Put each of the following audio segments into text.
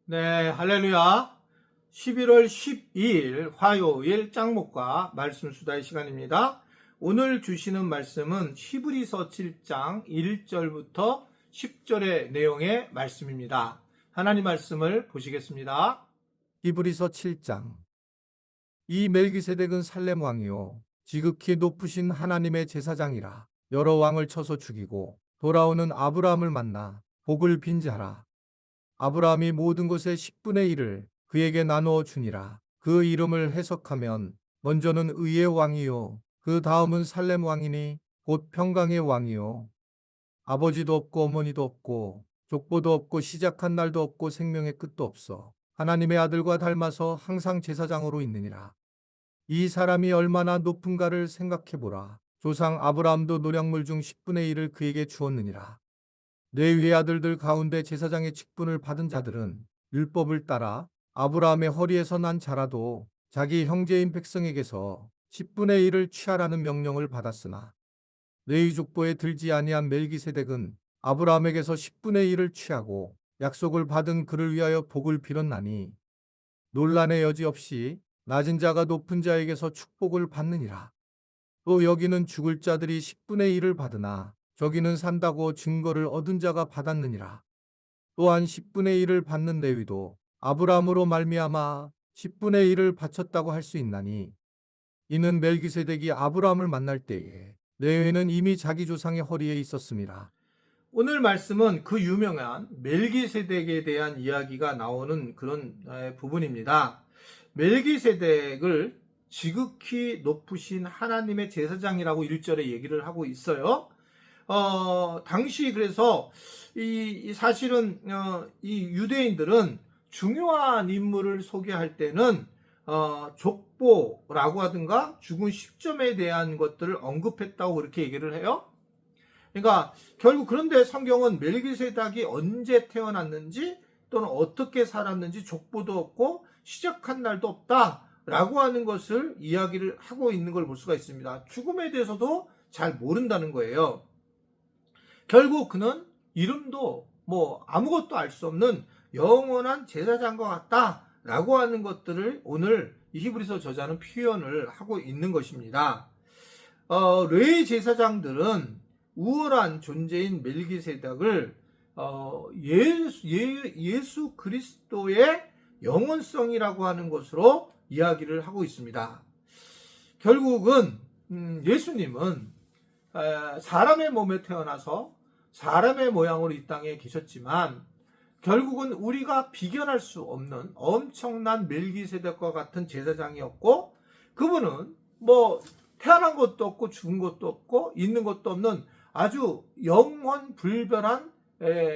네, 할렐루야. 11월 12일 화요일 짱목과 말씀 수다의 시간입니다. 오늘 주시는 말씀은 히브리서 7장 1절부터 10절의 내용의 말씀입니다. 하나님 말씀을 보시겠습니다. 히브리서 7장. 이 멜기세덱은 살렘 왕이요 지극히 높으신 하나님의 제사장이라. 여러 왕을 쳐서 죽이고 돌아오는 아브라함을 만나 복을 빈자라. 아브라함이 모든 것의 10분의 1을 그에게 나누어 주니라. 그 이름을 해석하면 먼저는 의의 왕이요 그 다음은 살렘 왕이니 곧 평강의 왕이요 아버지도 없고 어머니도 없고 족보도 없고 시작한 날도 없고 생명의 끝도 없어 하나님의 아들과 닮아서 항상 제사장으로 있느니라. 이 사람이 얼마나 높은가를 생각해보라. 조상 아브라함도 노략물 중 10분의 1을 그에게 주었느니라. 레위의 아들들 가운데 제사장의 직분을 받은 자들은 율법을 따라 아브라함의 허리에서 난 자라도 자기 형제인 백성에게서 10분의 1을 취하라는 명령을 받았으나 레위 족보에 들지 아니한 멜기세덱은 아브라함에게서 10분의 1을 취하고 약속을 받은 그를 위하여 복을 빌었나니 논란의 여지 없이 낮은 자가 높은 자에게서 축복을 받느니라. 또 여기는 죽을 자들이 10분의 1을 받으나 저기는 산다고 증거를 얻은 자가 받았느니라. 또한 10분의 1을 받는 레위도 아브라함으로 말미암아 10분의 1을 바쳤다고 할 수 있나니 이는 멜기세덱이 아브라함을 만날 때에 레위는 이미 자기 조상의 허리에 있었습니다. 오늘 말씀은 그 유명한 멜기세덱에 대한 이야기가 나오는 그런 부분입니다. 멜기세덱을 지극히 높으신 하나님의 제사장이라고 1절에 얘기를 하고 있어요. 당시 그래서 사실은 이 유대인들은 중요한 인물을 소개할 때는 족보라고 하든가 죽은 시점에 대한 것들을 언급했다고 그렇게 얘기를 해요. 그러니까 결국 그런데 성경은 멜기세덱이 언제 태어났는지 또는 어떻게 살았는지 족보도 없고 시작한 날도 없다라고 하는 것을 이야기를 하고 있는 걸 볼 수가 있습니다. 죽음에 대해서도 잘 모른다는 거예요. 결국 그는 이름도 아무것도 알 수 없는 영원한 제사장과 같다라고 하는 것들을 오늘 이 히브리서 저자는 표현을 하고 있는 것입니다. 레위 제사장들은 우월한 존재인 멜기세덱을 예수 그리스도의 영원성이라고 하는 것으로 이야기를 하고 있습니다. 결국은 예수님은 사람의 몸에 태어나서 사람의 모양으로 이 땅에 계셨지만 결국은 우리가 비견할 수 없는 엄청난 멜기세덱과 같은 제사장이었고 그분은 태어난 것도 없고 죽은 것도 없고 있는 것도 없는 아주 영원 불변한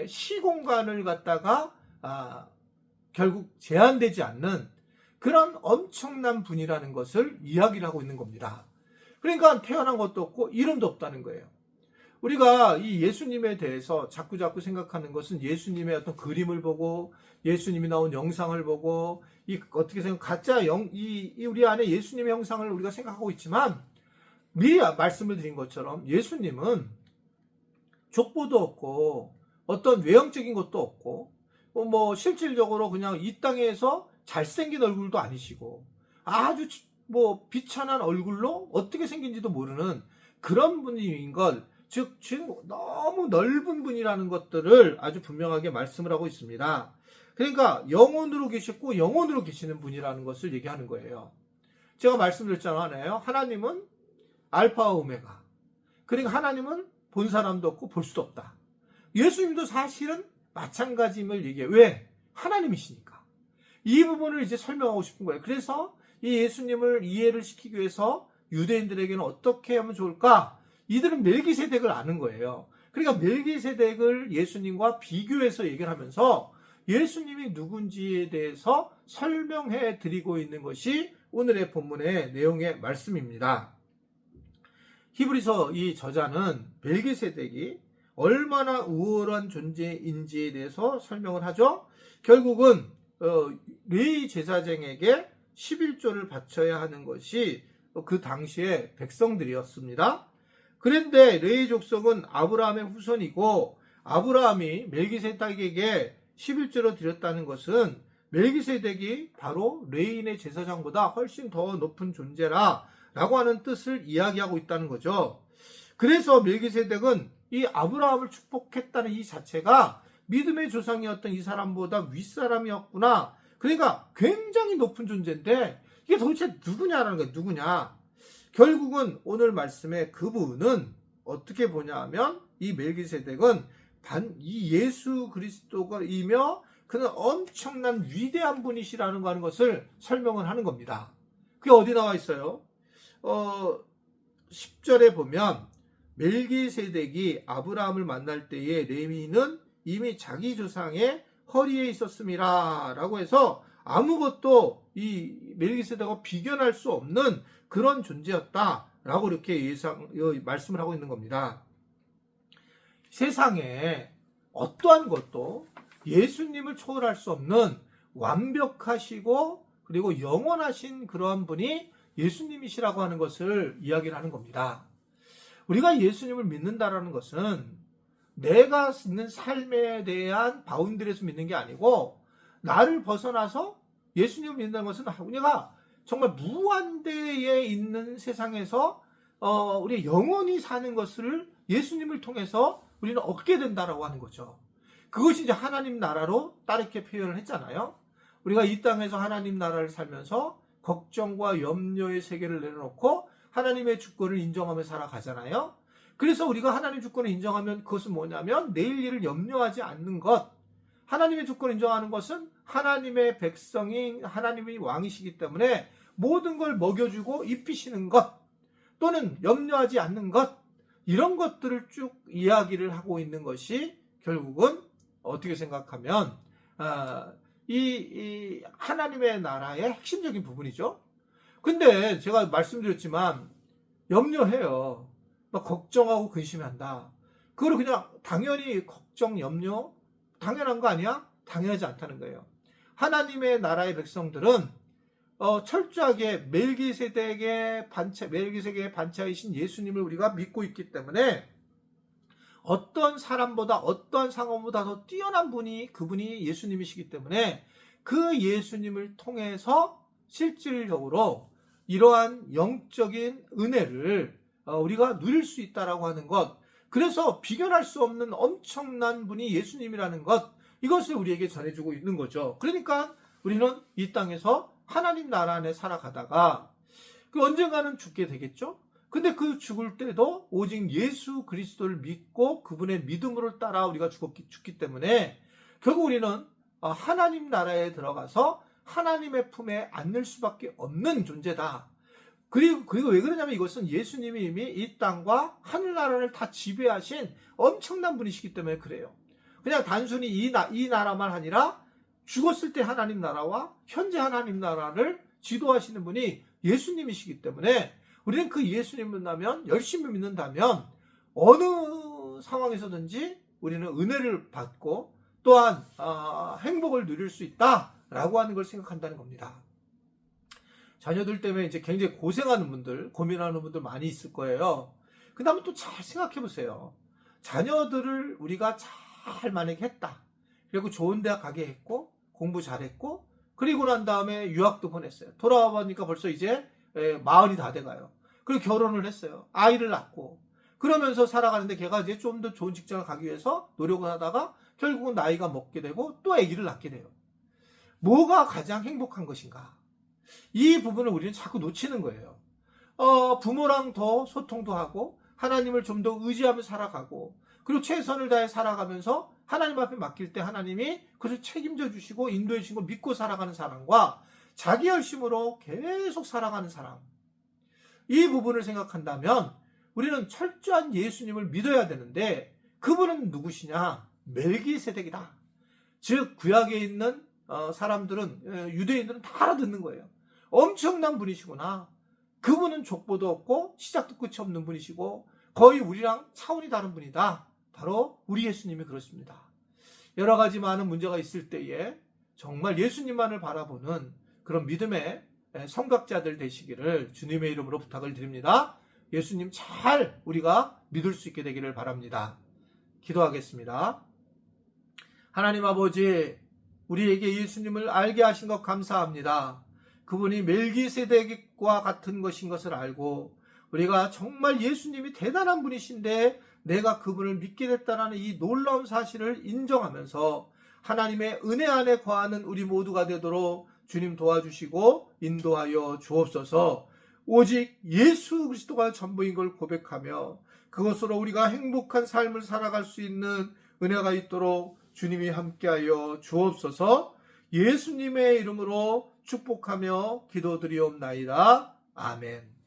시공간을 갖다가 결국 제한되지 않는 그런 엄청난 분이라는 것을 이야기를 하고 있는 겁니다. 그러니까 태어난 것도 없고 이름도 없다는 거예요. 우리가 이 예수님에 대해서 자꾸 생각하는 것은 예수님의 어떤 그림을 보고 예수님이 나온 영상을 보고 어떻게 생각 가짜 우리 안에 예수님의 형상을 우리가 생각하고 있지만 미리 말씀을 드린 것처럼 예수님은 족보도 없고 어떤 외형적인 것도 없고 실질적으로 그냥 이 땅에서 잘생긴 얼굴도 아니시고 아주 비천한 얼굴로 어떻게 생긴지도 모르는 그런 분인 걸 즉 너무 넓은 분이라는 것들을 아주 분명하게 말씀을 하고 있습니다. 그러니까 영원으로 계셨고 영원으로 계시는 분이라는 것을 얘기하는 거예요. 제가 말씀드렸잖아요. 하나님은 알파와 오메가. 그러니까 하나님은 본 사람도 없고 볼 수도 없다. 예수님도 사실은 마찬가지임을 얘기해요. 왜? 하나님이시니까. 이 부분을 이제 설명하고 싶은 거예요. 그래서 이 예수님을 이해를 시키기 위해서 유대인들에게는 어떻게 하면 좋을까? 이들은 멜기세덱을 아는 거예요. 그러니까 멜기세덱을 예수님과 비교해서 얘기를 하면서 예수님이 누군지에 대해서 설명해 드리고 있는 것이 오늘의 본문의 내용의 말씀입니다. 히브리서 이 저자는 멜기세덱이 얼마나 우월한 존재인지에 대해서 설명을 하죠. 결국은 레위 제사장에게 11조를 바쳐야 하는 것이 그 당시의 백성들이었습니다. 그런데 레위 족속은 아브라함의 후손이고 아브라함이 멜기세덱에게 11조로 드렸다는 것은 멜기세덱이 바로 레인의 제사장보다 훨씬 더 높은 존재라 라고 하는 뜻을 이야기하고 있다는 거죠. 그래서 멜기세덱은 이 아브라함을 축복했다는 이 자체가 믿음의 조상이었던 이 사람보다 윗사람이었구나. 그러니까 굉장히 높은 존재인데 이게 도대체 누구냐라는 거예요. 누구냐. 결국은 오늘 말씀의 그분은 어떻게 보냐 하면 이 멜기세덱은 이 예수 그리스도가이며 그는 엄청난 위대한 분이시라는 거 하는 것을 설명을 하는 겁니다. 그게 어디 나와 있어요? 10절에 보면 멜기세덱이 아브라함을 만날 때에 레위는 이미 자기 조상의 허리에 있었음이라 라고 해서 아무것도 이 멜기세덱과 비견할 수 없는 그런 존재였다 라고 이렇게 말씀을 하고 있는 겁니다. 세상에 어떠한 것도 예수님을 초월할 수 없는 완벽하시고 그리고 영원하신 그러한 분이 예수님이시라고 하는 것을 이야기를 하는 겁니다. 우리가 예수님을 믿는다라는 것은 내가 있는 삶에 대한 바운드리에서 믿는 게 아니고 나를 벗어나서 예수님을 믿는다는 것은 우리가 정말 무한대에 있는 세상에서 우리 영원히 사는 것을 예수님을 통해서 우리는 얻게 된다라고 하는 거죠. 그것이 이제 하나님 나라로 따르게 표현을 했잖아요. 우리가 이 땅에서 하나님 나라를 살면서 걱정과 염려의 세계를 내려놓고 하나님의 주권을 인정하며 살아가잖아요. 그래서 우리가 하나님 주권을 인정하면 그것은 뭐냐면 내일 일을 염려하지 않는 것. 하나님의 주권을 인정하는 것은 하나님의 백성이 하나님이 왕이시기 때문에 모든 걸 먹여주고 입히시는 것 또는 염려하지 않는 것 이런 것들을 쭉 이야기를 하고 있는 것이 결국은 어떻게 생각하면 이 하나님의 나라의 핵심적인 부분이죠. 근데 제가 말씀드렸지만 염려해요. 막 걱정하고 근심한다. 그걸 그냥 당연히 걱정, 염려 당연한 거 아니야? 당연하지 않다는 거예요. 하나님의 나라의 백성들은 철저하게 멜기세덱의 반차이신 예수님을 우리가 믿고 있기 때문에 어떤 사람보다 어떤 상황보다 더 뛰어난 분이 그분이 예수님이시기 때문에 그 예수님을 통해서 실질적으로 이러한 영적인 은혜를 우리가 누릴 수 있다라고 하는 것, 그래서 비견할 수 없는 엄청난 분이 예수님이라는 것, 이것을 우리에게 전해주고 있는 거죠. 그러니까 우리는 이 땅에서 하나님 나라 안에 살아가다가 언젠가는 죽게 되겠죠. 근데 그 죽을 때도 오직 예수 그리스도를 믿고 그분의 믿음으로 따라 우리가 죽기 때문에 결국 우리는 하나님 나라에 들어가서 하나님의 품에 앉을 수밖에 없는 존재다. 그리고 왜 그러냐면 이것은 예수님이 이미 이 땅과 하늘나라를 다 지배하신 엄청난 분이시기 때문에 그래요. 그냥 단순히 이 나라만 아니라 죽었을 때 하나님 나라와 현재 하나님 나라를 지도하시는 분이 예수님이시기 때문에 우리는 그 예수님을 열심히 믿는다면 어느 상황에서든지 우리는 은혜를 받고 또한 행복을 누릴 수 있다라고 하는 걸 생각한다는 겁니다. 자녀들 때문에 이제 굉장히 고생하는 분들, 고민하는 분들 많이 있을 거예요. 근데 한번 또 잘 생각해 보세요. 자녀들을 우리가 잘 만약에 했다. 그리고 좋은 대학 가게 했고, 공부 잘했고, 그리고 난 다음에 유학도 보냈어요. 돌아와 보니까 벌써 이제 40이 다 돼가요. 그리고 결혼을 했어요. 아이를 낳고. 그러면서 살아가는데 걔가 이제 좀 더 좋은 직장을 가기 위해서 노력을 하다가 결국은 나이가 먹게 되고 또 아기를 낳게 돼요. 뭐가 가장 행복한 것인가? 이 부분을 우리는 자꾸 놓치는 거예요. 부모랑 더 소통도 하고 하나님을 좀 더 의지하며 살아가고 그리고 최선을 다해 살아가면서 하나님 앞에 맡길 때 하나님이 그것을 책임져 주시고 인도해 주시고 믿고 살아가는 사람과 자기 열심으로 계속 살아가는 사람, 이 부분을 생각한다면 우리는 철저한 예수님을 믿어야 되는데 그분은 누구시냐? 멜기세덱이다. 즉 구약에 있는 사람들은 유대인들은 다 알아듣는 거예요. 엄청난 분이시구나. 그분은 족보도 없고 시작도 끝이 없는 분이시고 거의 우리랑 차원이 다른 분이다. 바로 우리 예수님이 그렇습니다. 여러 가지 많은 문제가 있을 때에 정말 예수님만을 바라보는 그런 믿음의 성각자들 되시기를 주님의 이름으로 부탁을 드립니다. 예수님 잘 우리가 믿을 수 있게 되기를 바랍니다. 기도하겠습니다. 하나님 아버지, 우리에게 예수님을 알게 하신 것 감사합니다. 그분이 멜기세덱과 같은 것인 것을 알고 우리가 정말 예수님이 대단한 분이신데 내가 그분을 믿게 됐다는 이 놀라운 사실을 인정하면서 하나님의 은혜 안에 거하는 우리 모두가 되도록 주님 도와주시고 인도하여 주옵소서. 오직 예수 그리스도가 전부인 걸 고백하며 그것으로 우리가 행복한 삶을 살아갈 수 있는 은혜가 있도록 주님이 함께하여 주옵소서. 예수님의 이름으로 축복하며 기도드리옵나이다. 아멘.